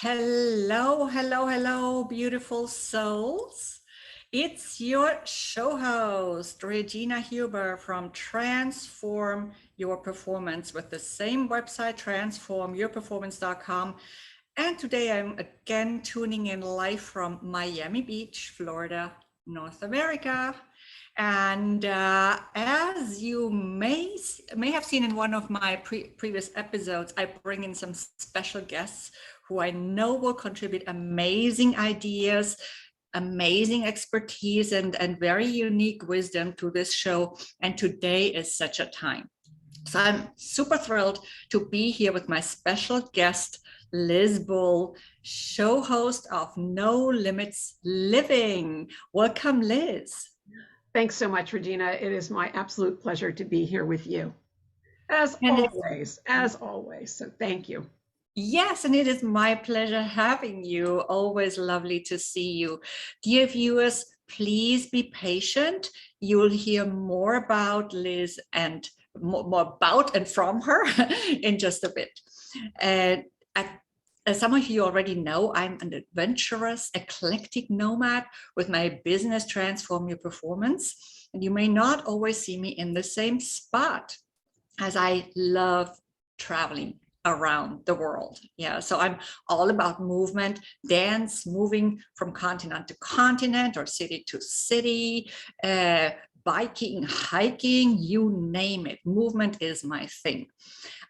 Hello, hello, hello, beautiful souls. It's your show host, Regina Huber from Transform Your Performance with the same website, transformyourperformance.com. And today I'm again tuning in live from Miami Beach, Florida, North America. And as you may have seen in one of my previous episodes, I bring in some special guests who I know will contribute amazing ideas, amazing expertise, and very unique wisdom to this show. And today is such a time. So I'm super thrilled to be here with my special guest, Liz Bull, show host of No Limits Living. Welcome, Liz. Thanks so much, Regina. It is my absolute pleasure to be here with you. As always. So thank you. Yes, and it is my pleasure having you. Always lovely to see you. Dear viewers, please be patient. You'll hear more about Liz and more about and from her in just a bit. As some of you already know, I'm an adventurous, eclectic nomad with my business Transform Your Performance. And you may not always see me in the same spot, as I love traveling around the world. Yeah, so I'm all about movement, dance, moving from continent to continent or city to city, biking, hiking, you name it. Movement is my thing.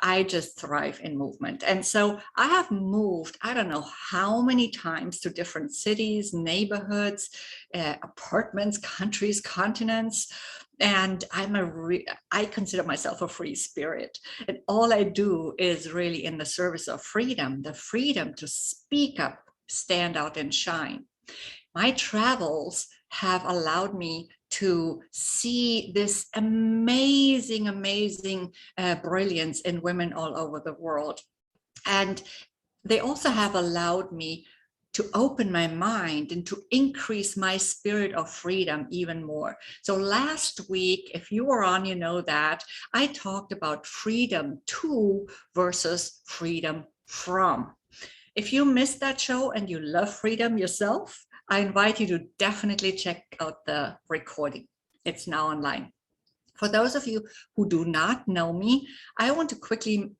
I just thrive in movement. And so I have moved, I don't know how many times, to different cities, neighborhoods, apartments, countries, continents. And I consider myself a free spirit. And all I do is really in the service of freedom, the freedom to speak up, stand out, and shine. My travels have allowed me to see this amazing brilliance in women all over the world. And they also have allowed me to open my mind and to increase my spirit of freedom even more. So last week, if you were on, you know that I talked about freedom to versus freedom from. If you missed that show and you love freedom yourself, I invite you to definitely check out the recording. It's now online. For those of you who do not know me, I want to quickly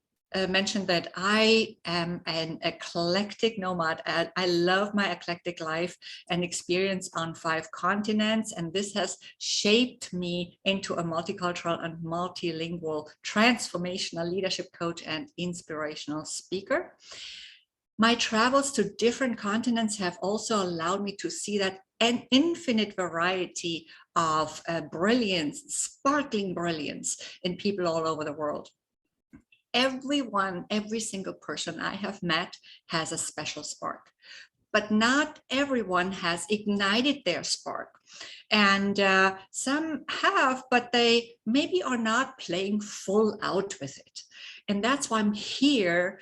mention that I am an eclectic nomad. I love my eclectic life and experience on 5 continents, and this has shaped me into a multicultural and multilingual transformational leadership coach and inspirational speaker. My travels to different continents have also allowed me to see that an infinite variety of brilliance, sparkling brilliance in people all over the world. Everyone, every single person I have met has a special spark, but not everyone has ignited their spark. And some have, but they maybe are not playing full out with it. And that's why I'm here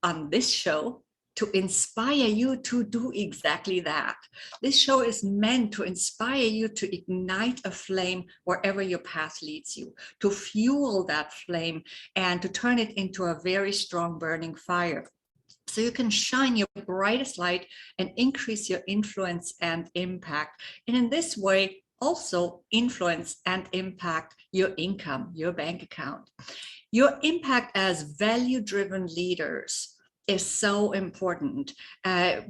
on this show, to inspire you to do exactly that. This show is meant to inspire you to ignite a flame wherever your path leads you, to fuel that flame and to turn it into a very strong burning fire, so you can shine your brightest light and increase your influence and impact. And in this way, also influence and impact your income, your bank account. Your impact as value-driven leaders is so important.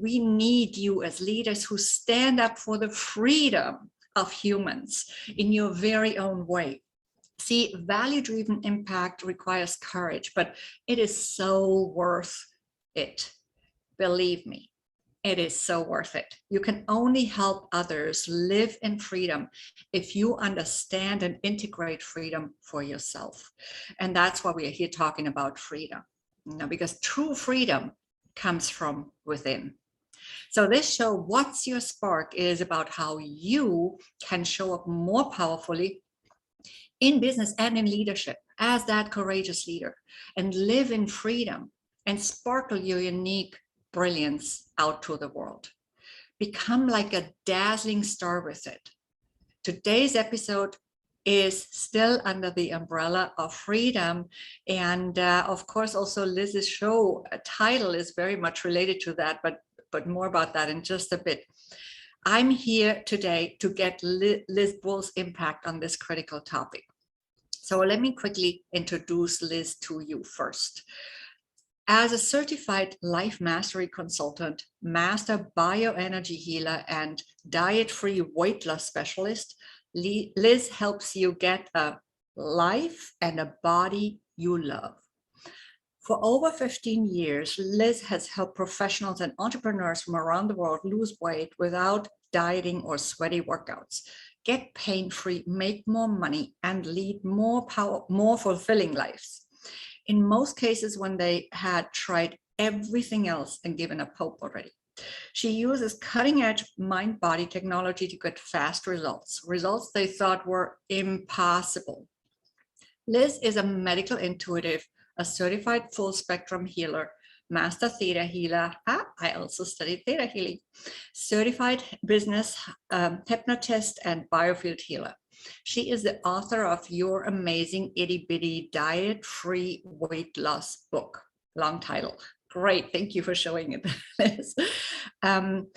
We need you as leaders who stand up for the freedom of humans in your very own way. See, value-driven impact requires courage, but it is so worth it. Believe me. It is so worth it. You can only help others live in freedom if you understand and integrate freedom for yourself. And that's why we are here talking about freedom. Because true freedom comes from within. So this show, What's Your Spark, is about how you can show up more powerfully in business and in leadership as that courageous leader and live in freedom and sparkle your unique brilliance out to the world. Become like a dazzling star with it. Today's episode is still under the umbrella of freedom. And of course, also Liz's show title is very much related to that, but more about that in just a bit. I'm here today to get Liz Bull's impact on this critical topic. So let me quickly introduce Liz to you first. As a certified life mastery consultant, master bioenergy healer, and diet-free weight loss specialist, Liz helps you get a life and a body you love. For over 15 years, Liz has helped professionals and entrepreneurs from around the world lose weight without dieting or sweaty workouts, get pain-free, make more money, and lead more fulfilling lives. In most cases, when they had tried everything else and given up hope already. She uses cutting-edge mind-body technology to get fast results they thought were impossible. Liz is a medical intuitive, a certified full-spectrum healer, master theta healer. I also studied theta healing, certified business hypnotist, and biofield healer. She is the author of Your Amazing Itty Bitty Diet-Free Weight Loss book. Long title. Great. Thank you for showing it, Liz. And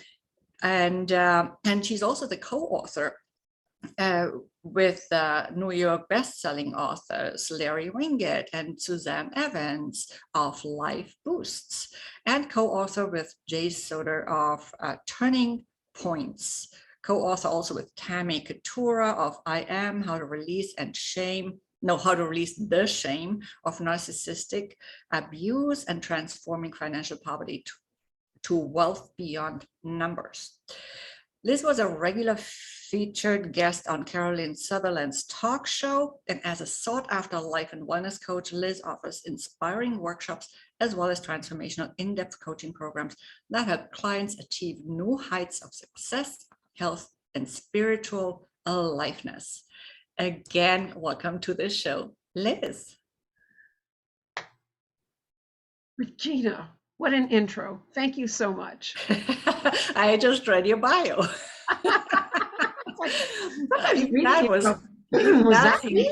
she's also the co-author with New York best-selling authors Larry Winget and Suzanne Evans of Life Boosts, and co-author with Jay Soder of Turning Points. Co-author also with Tammy Katura of I Am, How to Release the Shame of Narcissistic Abuse and Transforming Financial Poverty to Wealth Beyond Numbers. Liz was a regular featured guest on Caroline Sutherland's talk show, and as a sought-after life and wellness coach, Liz offers inspiring workshops as well as transformational in-depth coaching programs that help clients achieve new heights of success, health, and spiritual aliveness. Again, welcome to the show, Liz. Regina, what an intro. Thank you so much. I just read your bio. That was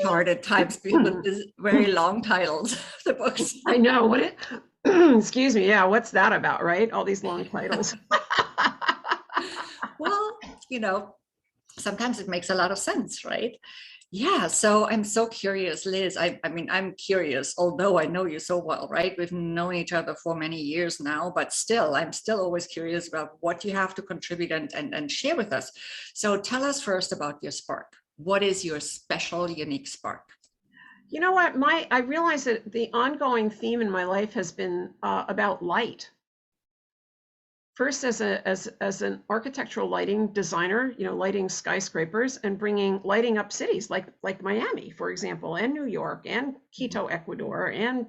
hard at times with these very long titles of the books. I know. What excuse me. Yeah, what's that about, right? All these long titles. Well, sometimes it makes a lot of sense, right? Yeah, so I'm so curious, Liz. I mean, I'm curious, although I know you so well, right? We've known each other for many years now, but I'm still always curious about what you have to contribute and share with us. So tell us first about your spark. What is your special, unique spark? You know what? I realize that the ongoing theme in my life has been about light. First, as an architectural lighting designer, lighting skyscrapers and lighting up cities like Miami, for example, and New York and Quito, Ecuador, and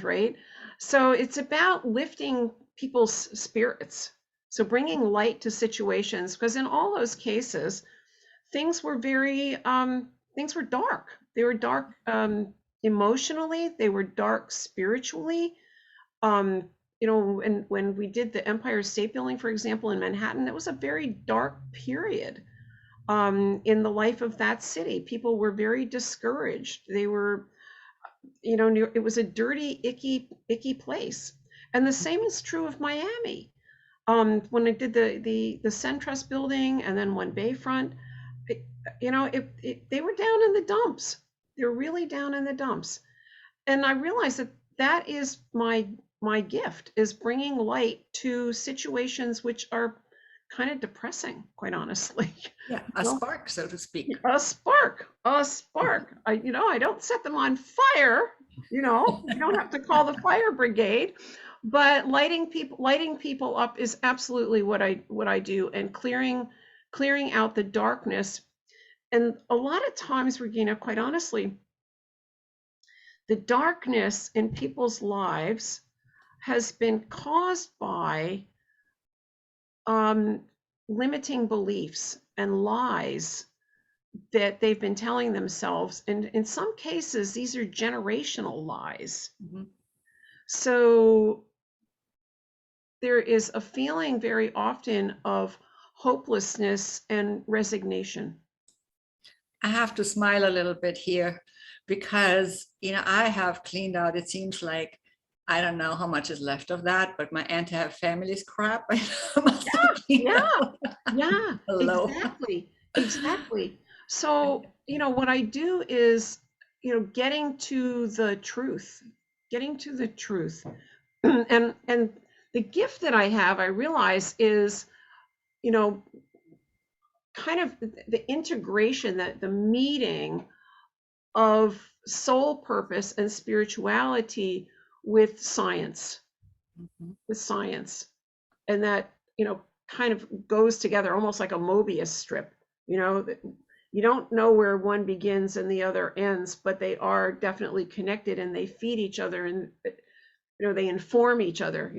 right. So it's about lifting people's spirits. So bringing light to situations, because in all those cases, things were dark. They were dark emotionally. They were dark spiritually. When we did the Empire State Building, for example, in Manhattan, that was a very dark period in the life of that city. People were very discouraged. They were, it was a dirty, icky place. And the same is true of Miami. When I did the Centrust Building and then One Bayfront, they were down in the dumps. They were really down in the dumps. And I realized that is my gift, is bringing light to situations which are kind of depressing, quite honestly. Yeah, spark, so to speak. A spark. I don't set them on fire. You don't have to call the fire brigade, But lighting people up is absolutely what I do, and clearing out the darkness. And a lot of times, Regina, quite honestly, the darkness in people's lives has been caused by limiting beliefs and lies that they've been telling themselves. And in some cases, these are generational lies. Mhm. So there is a feeling very often of hopelessness and resignation. I have to smile a little bit here because, I have cleaned out, it seems like, I don't know how much is left of that, but my anti-family's crap, I must have cleaned Yeah, out yeah, below. exactly, exactly. So, what I do is, getting to the truth, getting to the truth. And the gift that I have, I realize, is, you know, kind of the integration, that the meeting of soul purpose and spirituality with science, Mhm. with science. And that, kind of goes together almost like a Mobius strip, that you don't know where one begins and the other ends, but they are definitely connected, and they feed each other, and they inform each other,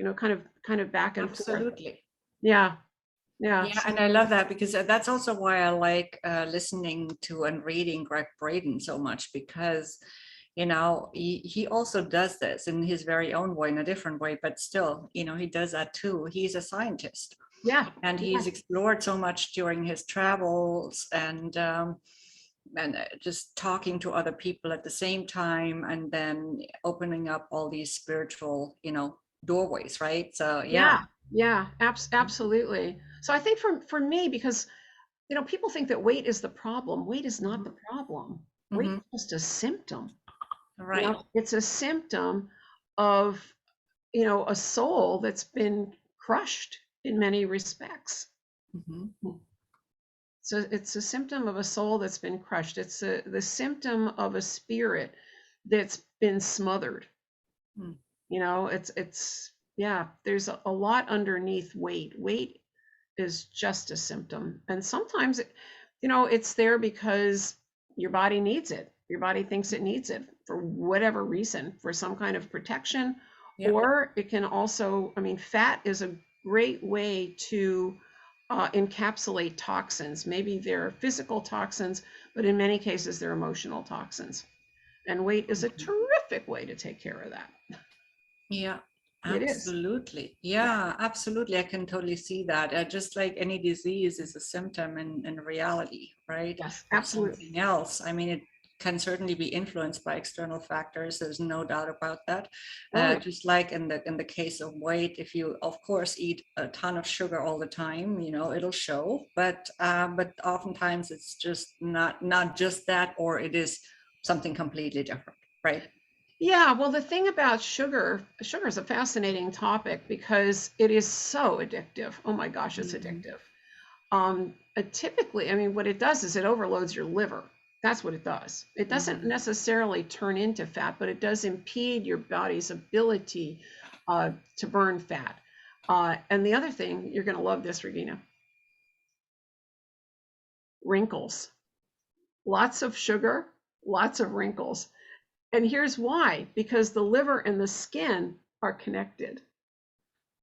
kind of back and forth. Absolutely. Yeah, yeah. Yeah, and I love that because that's also why I like listening to and reading Greg Braden so much because, he also does this in his very own way, in a different way, but still, he does that too. He's a scientist Yeah, and he's yeah, explored so much during his travels and just talking to other people at the same time and then opening up all these spiritual, doorways, right? So yeah. yeah, yeah, absolutely. So I think for me, because people think that weight is the problem. Weight is not Mhm. the problem. Weight Mhm. is just a symptom. Right. It's a symptom of, a soul that's been crushed in many respects. Mhm. So it's a symptom of a soul that's been crushed. It's the symptom of a spirit that's been smothered. Mm. It's yeah, there's a lot underneath weight. Weight is just a symptom. And sometimes it's there because your body needs it. Your body thinks it needs it for whatever reason, for some kind of protection. Yep. Or it can also, fat is a great way to encapsulate toxins. Maybe they're physical toxins, but in many cases, they're emotional toxins. And weight is a Mhm. terrific way to take care of that. Yeah, It is. absolutely. Yeah. Yeah, absolutely. I can totally see that. Just like any disease is a symptom in reality, right? Yes, Of absolutely. something else. I mean, it can certainly be influenced by external factors. There's no doubt about that. Oh, yeah. Just like in the case of weight, if you, of course, eat a ton of sugar all the time, it'll show. But oftentimes it's just not just that, or it is something completely different, right? Yeah, well, the thing about sugar is a fascinating topic because it is so addictive. Oh my gosh, it's Mhm. addictive. Typically, what it does is it overloads your liver. That's what it does. It doesn't Mhm. necessarily turn into fat, but it does impede your body's ability to burn fat. And the other thing, you're going to love this, Regina, wrinkles. Lots of sugar, lots of wrinkles. And here's why, because the liver and the skin are connected.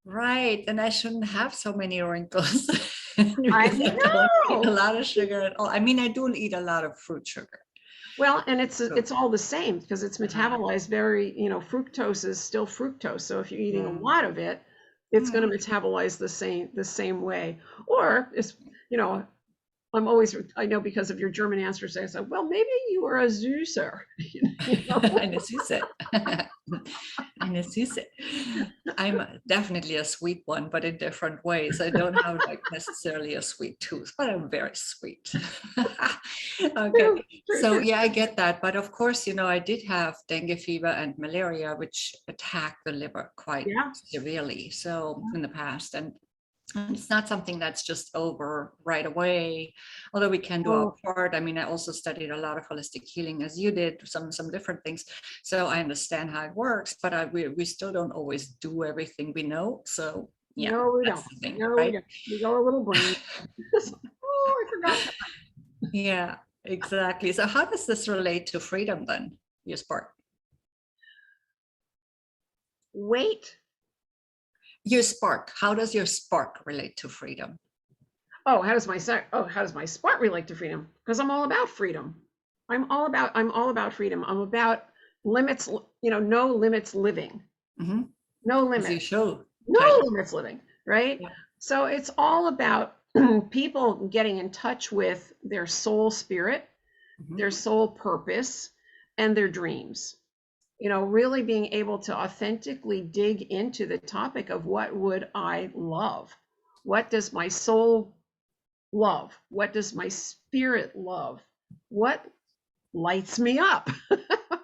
Right, and I shouldn't have so many wrinkles I because I don't eat a know. lot of sugar at all. I mean, I do eat a lot of fruit sugar. Well, and it's So, it's all the same because it's uh, metabolized very, fructose is still fructose. So if you're eating a mm, lot of it, it's going mm. to metabolize the same way. Or it's, you know, I know because of your German answers, I said, well, maybe you were a Süßer. You know? Eine Süße. Eine Süße. I'm definitely a sweet one, but in different ways. I don't have like necessarily a sweet tooth, but I'm very sweet. Okay, True, true, so true. yeah, I get that. But of course, I did have dengue fever and malaria, which attacked the liver quite Yeah. severely. So in the past, and And it's not something that's just over right away, although we can do our Oh, part. I mean, I also studied a lot of holistic healing as you did, some different things. So I understand how it works, but we still don't always do everything we know. So yeah, no, we that's don't. the thing, No, we right? don't. We go a little brain. Oh, I forgot that. Yeah, exactly. So how does this relate to freedom then, your spark? Wait. Your spark, how does your spark relate to freedom? Oh, how does my spot relate to freedom? Because I'm all about freedom. I'm all about freedom. I'm about limits, no limits living. Hmm. No As you limits. show No title. limits living, right? Yeah. So it's all about people getting in touch with their soul spirit, Mhm. their soul purpose, and their dreams. Really being able to authentically dig into the topic of what would I love? What does my soul love? What does my spirit love? What lights me up?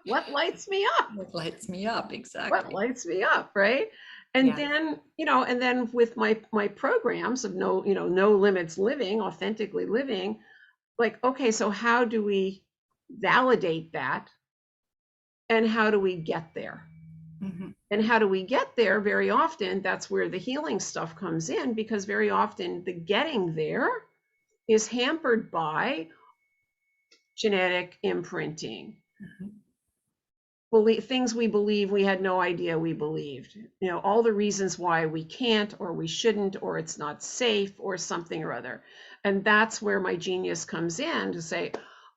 What lights me up? What lights me up, What exactly. lights me up, right? And Yeah. then, with my programs of no limits living, authentically living, like, okay, so how do we validate that and how do we get there? Mhm. And how do we get there? Very often, that's where the healing stuff comes in, because very often the getting there is hampered by genetic imprinting, Mhm. things we believe we had no idea we believed, all the reasons why we can't or we shouldn't or it's not safe or something or other. And that's where my genius comes in to say,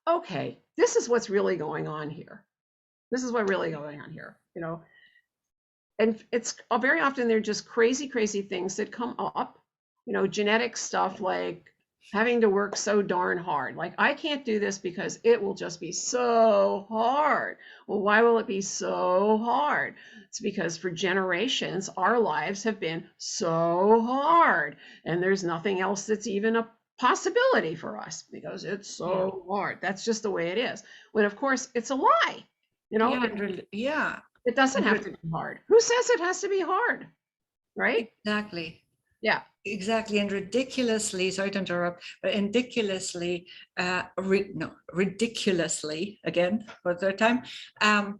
okay, this is what's really going on here. This is what really going on here, and it's very often they're just crazy, crazy things that come up, genetic stuff like having to work so darn hard. Like, I can't do this because it will just be so hard. Well, why will it be so hard? It's because for generations, our lives have been so hard, and there's nothing else that's even a possibility for us because it's Yeah. so hard. That's just the way it is. When, of course, it's a lie. Yeah, It, and yeah. it doesn't And have to be hard. Who says it has to be hard? Right? exactly. Yeah. Exactly. And ridiculously, sorry to interrupt, but ridiculously, again, for the third time, um,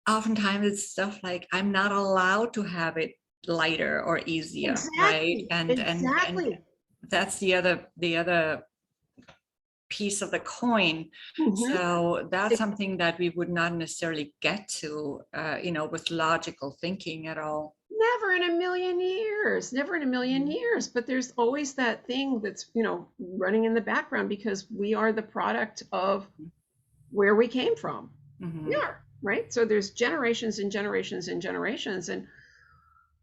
oftentimes it's stuff like I'm not allowed to have it lighter or easier, right? Exactly. And Exactly. that's the other piece of the coin. Hmm. So that's something that we would not necessarily get to, with logical thinking at all. Never in a million years. Never in a million Mhm. years. But there's always that thing that's, running in the background because we are the product of where we came from. We Mhm. are, right? So there's generations and generations and generations. And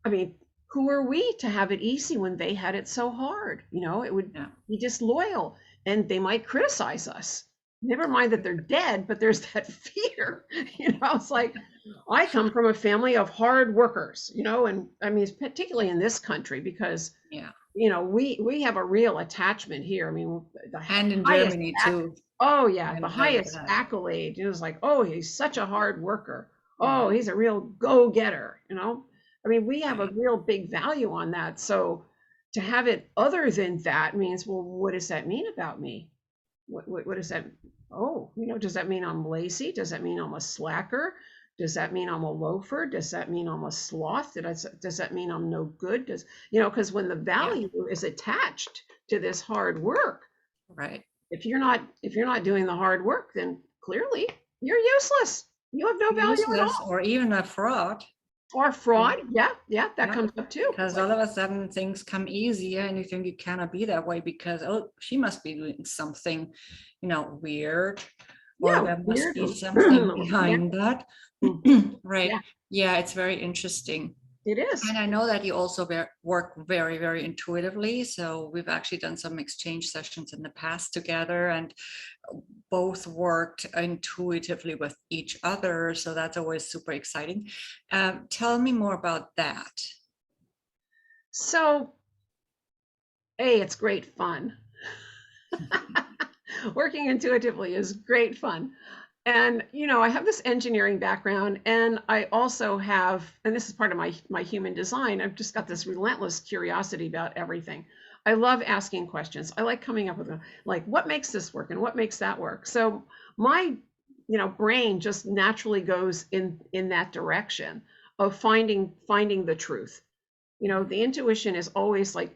I mean, who are we to have it easy when they had it so hard? It would Yeah. be disloyal and they might criticize us. Never mind that they're dead, but there's that fear. It's like, I come from a family of hard workers, and I mean, particularly in this country, because, Yeah. we have a real attachment here. I mean, the And in highest, Germany too. oh I yeah, the can tell you highest that. accolade is like, oh, he's such a hard worker. Yeah. Oh, he's a real go-getter. I mean, we have a Right. real big value on that. So to have it other than that means, well, what does that mean about me? What does that? Oh, does that mean I'm lazy? Does that mean I'm a slacker? Does that mean I'm a loafer? Does that mean I'm a sloth? Does that mean I'm no good? Because when the Yeah. value is attached to this hard work, Right. if you're not doing the hard work, then clearly you're useless. You have no value at Useless all. or even a fraud. Or fraud. Yeah, yeah, that Yeah. comes up too. It's Because like, all of a sudden things come easier and you think you cannot be that way because, oh, she must be doing something, weird, or yeah, there must weird. be something Yeah, behind that. Right. yeah, Yeah, it's very interesting. it is. And I know that you also work very, very intuitively. So we've actually done some exchange sessions in the past together and both worked intuitively with each other. So that's always super exciting. Tell me more about that. So, it's great fun. Working intuitively is great fun. And I have this engineering background, and I also have, and this is part of my human design, I've just got this relentless curiosity about everything. I love asking questions. I like coming up with like, what makes this work and what makes that work. So my brain just naturally goes in that direction of finding the truth. The intuition is always like,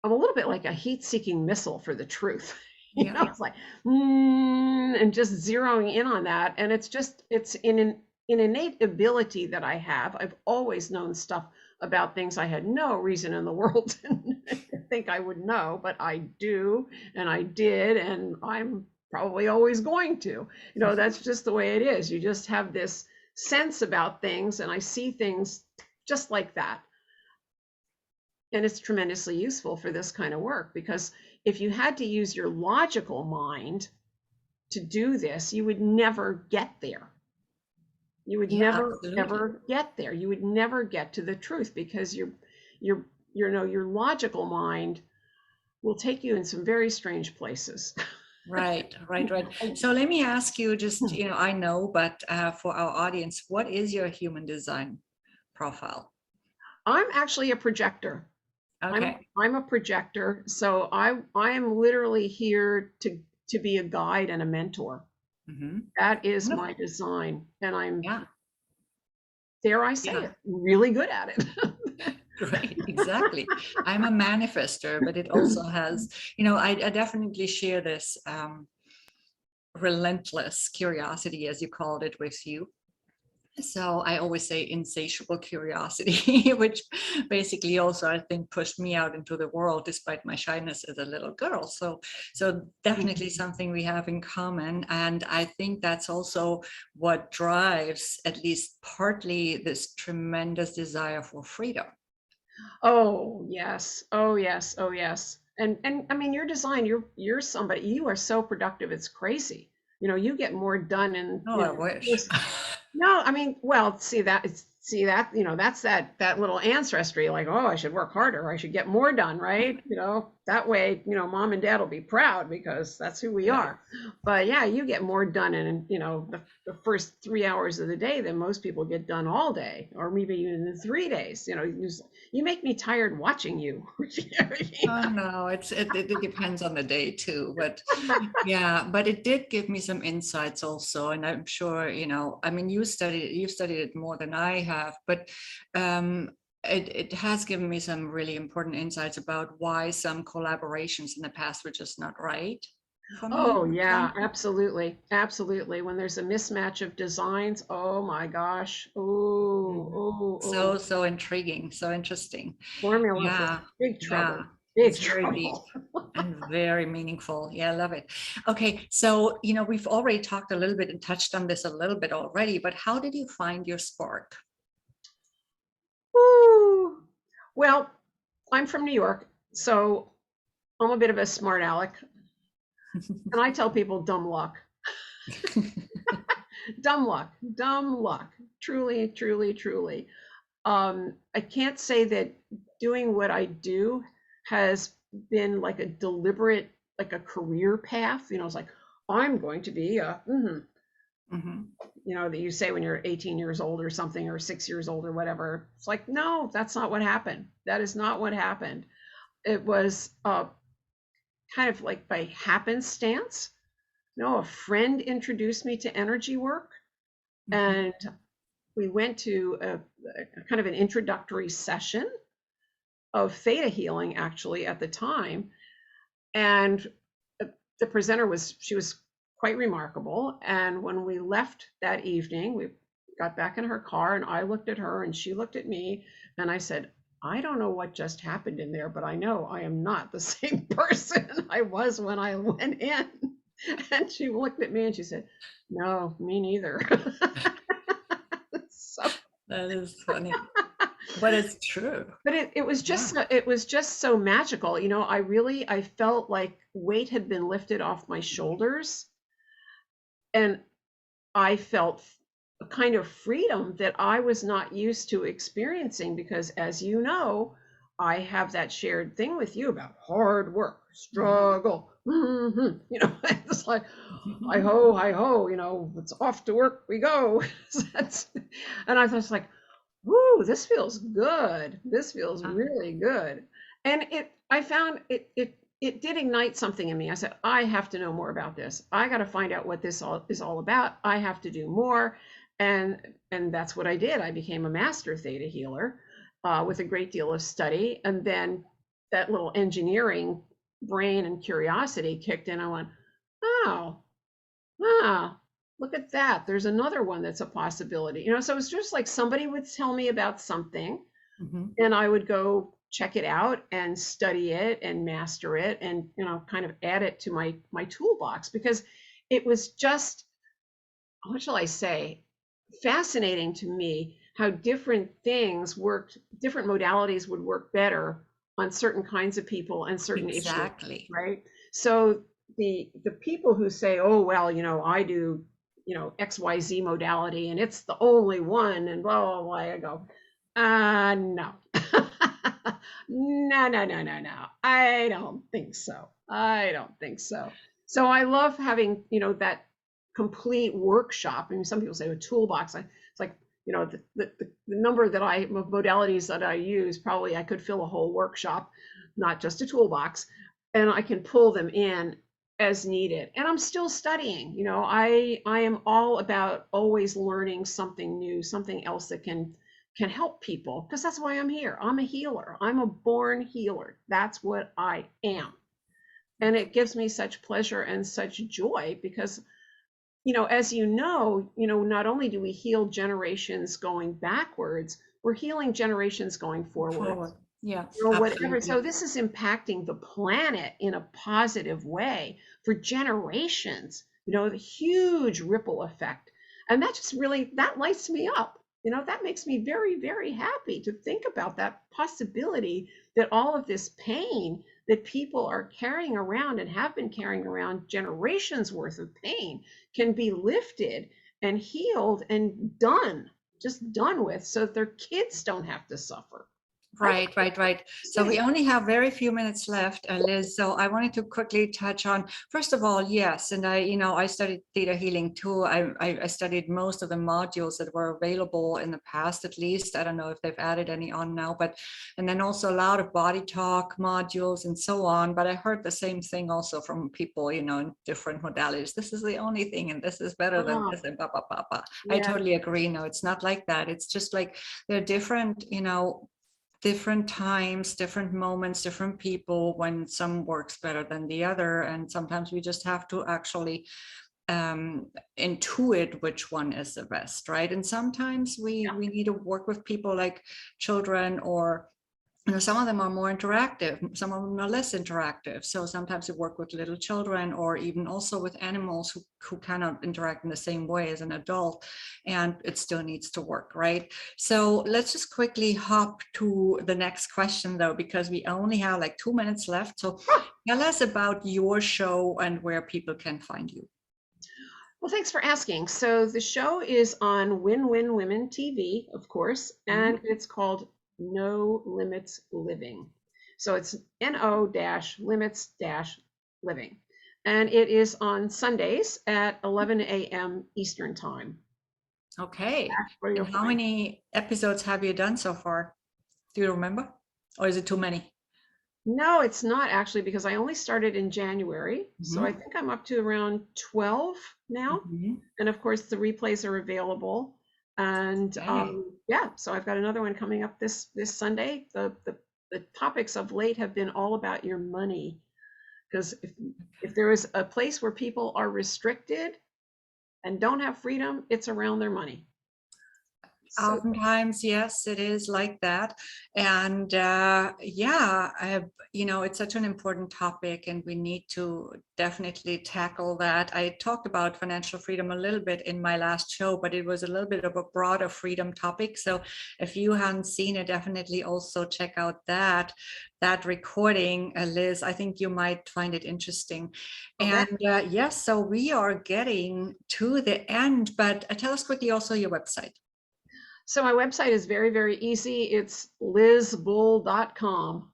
I'm a little bit like a heat-seeking missile for the truth. Yeah. It's like, and just zeroing in on that. And it's an innate ability that I have. I've always known stuff about things I had no reason in the world to think I would know, but I do, and I did, and I'm probably always going to. That's just the way it is. You just have this sense about things, and I see things just like that. And it's tremendously useful for this kind of work, because if you had to use your logical mind to do this, you would never get there. You would Yeah, never absolutely. ever get there. You would never get to the truth, because your logical mind will take you in some very strange places. Right, right, right. So let me ask you just, I know, but for our audience, what is your human design profile? I'm actually a projector. I'm Okay. I'm a projector, so I am literally here to be a guide and a mentor. Hmm. That is my Wonderful. design, and I'm, Yeah, dare I say yeah, it, really good at it. great. Exactly. I'm a manifester, but it also has, I definitely share this relentless curiosity, as you called it, with you. So I always say insatiable curiosity, which basically also I think pushed me out into the world despite my shyness as a little girl. So definitely something we have in common. And I think that's also what drives at least partly this tremendous desire for freedom. Oh, yes. Oh, yes. Oh, yes. And I mean, your design, you're somebody, you are so productive, it's crazy. You get more done in, Oh, I wish. just, no, I mean, well, see that, that's that little ancestry, like, oh, I should work harder, I should get more done, right? That way, mom and dad will be proud, because that's who we Right. are. But yeah, you get more done in, the first 3 hours of the day than most people get done all day, or maybe even in 3 days. You make me tired watching you. Oh no, it depends on the day too, but yeah, but it did give me some insights also, and I'm sure, I mean, you've studied it more than I have, but um, it has given me some really important insights about why some collaborations in the past were just not right for me, Oh for yeah, example. absolutely. Absolutely. When there's a mismatch of designs, oh my gosh. Oh, Mhm. oh, So, oh. so intriguing, so interesting. Formula for Yeah, big yeah, trouble. Big it's very deep trouble. and very meaningful. Yeah, I love it. Okay, so we've already talked a little bit and touched on this a little bit already, but how did you find your spark? Woo. Well, I'm from New York, so I'm a bit of a smart aleck. And I tell people dumb luck. Dumb luck. Dumb luck. Truly, truly, truly. I can't say that doing what I do has been like a deliberate, like a career path. It's like, I'm going to be Mhm. that you say when you're 18 years old or something, or 6 years old or whatever. It's like, no, that's not what happened. That is not what happened. It was kind of like by happenstance. A friend introduced me to energy work, Mhm. and we went to a kind of an introductory session of theta healing, actually, at the time. And the presenter she was quite remarkable. And when we left that evening, we got back in her car, and I looked at her and she looked at me, and I said, I don't know what just happened in there, but I know I am not the same person I was when I went in. And she looked at me and she said, no, me neither. So, That is funny, but it's true. but it was just Yeah. so magical. I felt like weight had been lifted off my shoulders, and I felt a kind of freedom that I was not used to experiencing, because, as you know, I have that shared thing with you about hard work, struggle. You know, it's like, hi ho, you know, it's off to work we go. And I was like, whoo, this feels good. This feels really good. And I found it did ignite something in me. I said, I have to know more about this. I got to find out what this all is all about. I have to do more. And that's what I did. I became a master theta healer with a great deal of study. And then that little engineering brain and curiosity kicked in. I went, oh, ah, look at that. There's another one that's a possibility. You know, so it's just like somebody would tell me about something and I would go check it out and study it and master it and, you know, kind of add it to my toolbox because it was just, what shall I say, fascinating to me how different things worked, different modalities would work better on certain kinds of people and certain Exactly. issues, right? So the people who say, oh, well, you know, I do, you know, XYZ modality and it's the only one and blah, blah, blah, I go, no. No. I don't think so. I don't think so. So I love having, you know, that complete workshop. I mean, some people say a toolbox. It's like, you know, the number of modalities that I use, probably I could fill a whole workshop, not just a toolbox, and I can pull them in as needed. And I'm still studying, you know, I am all about always learning something new, something else that can help people, because that's why I'm here. I'm a healer. I'm a born healer. That's what I am. And it gives me such pleasure and such joy because, you know, as you know, not only do we heal generations going backwards, we're healing generations going forward. Yeah, Or whatever. absolutely. So this is impacting the planet in a positive way for generations, you know, the huge ripple effect. And that just really, that lights me up. You know, that makes me very, very happy to think about that possibility that all of this pain that people are carrying around and have been carrying around, generations worth of pain, can be lifted and healed and done, just done with, so that their kids don't have to suffer. Right. So we only have very few minutes left, Liz. So I wanted to quickly touch on, first of all, yes, and I studied theta healing too. I studied most of the modules that were available in the past, at least. I don't know if they've added any on now, and then also a lot of body talk modules and so on. But I heard the same thing also from people, you know, in different modalities. This is the only thing, and this is better than this, and blah, blah, blah, blah. I totally agree. No, it's not like that. It's just like they're different, you know, different times, different moments, different people, when some works better than the other. And sometimes we just have to actually intuit which one is the best, right? And sometimes we need to work with people like children, or you know, some of them are more interactive, some of them are less interactive. So sometimes we work with little children, or even also with animals who cannot interact in the same way as an adult, and it still needs to work, right? So let's just quickly hop to the next question though, because we only have like 2 minutes left. So tell us about your show and where people can find you. Well, thanks for asking. So the show is on Win Win Women TV, of course, and it's called No Limits Living. So it's NO-limits-living. And it is on Sundays at 11 a.m. Eastern Time. Okay. And how many episodes have you done so far? Do you remember? Or is it too many? No, it's not actually, because I only started in January. So I think I'm up to around 12 now. And of course, the replays are available. And yeah, so I've got another one coming up this Sunday. The topics of late have been all about your money, because if there is a place where people are restricted and don't have freedom, it's around their money. Oftentimes, yes, it is like that. And you know, it's such an important topic, and we need to definitely tackle that. I talked about financial freedom a little bit in my last show, but it was a little bit of a broader freedom topic. So if you haven't seen it, definitely also check out that recording, Liz. I think you might find it interesting. And yes, so we are getting to the end, but tell us quickly also your website. So my website is very, very easy. It's lizbull.com.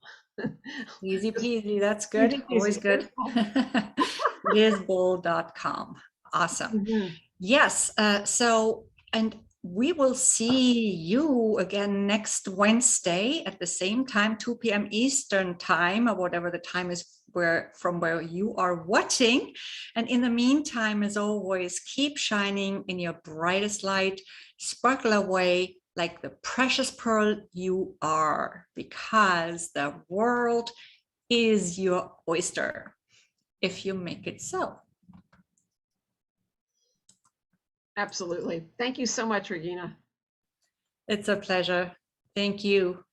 Easy peasy. That's good. Easy Always peasy. good. lizbull.com. Awesome. Mhm. Yes. And we will see you again next Wednesday at the same time, 2 p.m. Eastern time, or whatever the time is from where you are watching. And in the meantime, as always, keep shining in your brightest light, sparkle away like the precious pearl you are, because the world is your oyster if you make it so. Absolutely. Thank you so much, Regina. It's a pleasure. Thank you.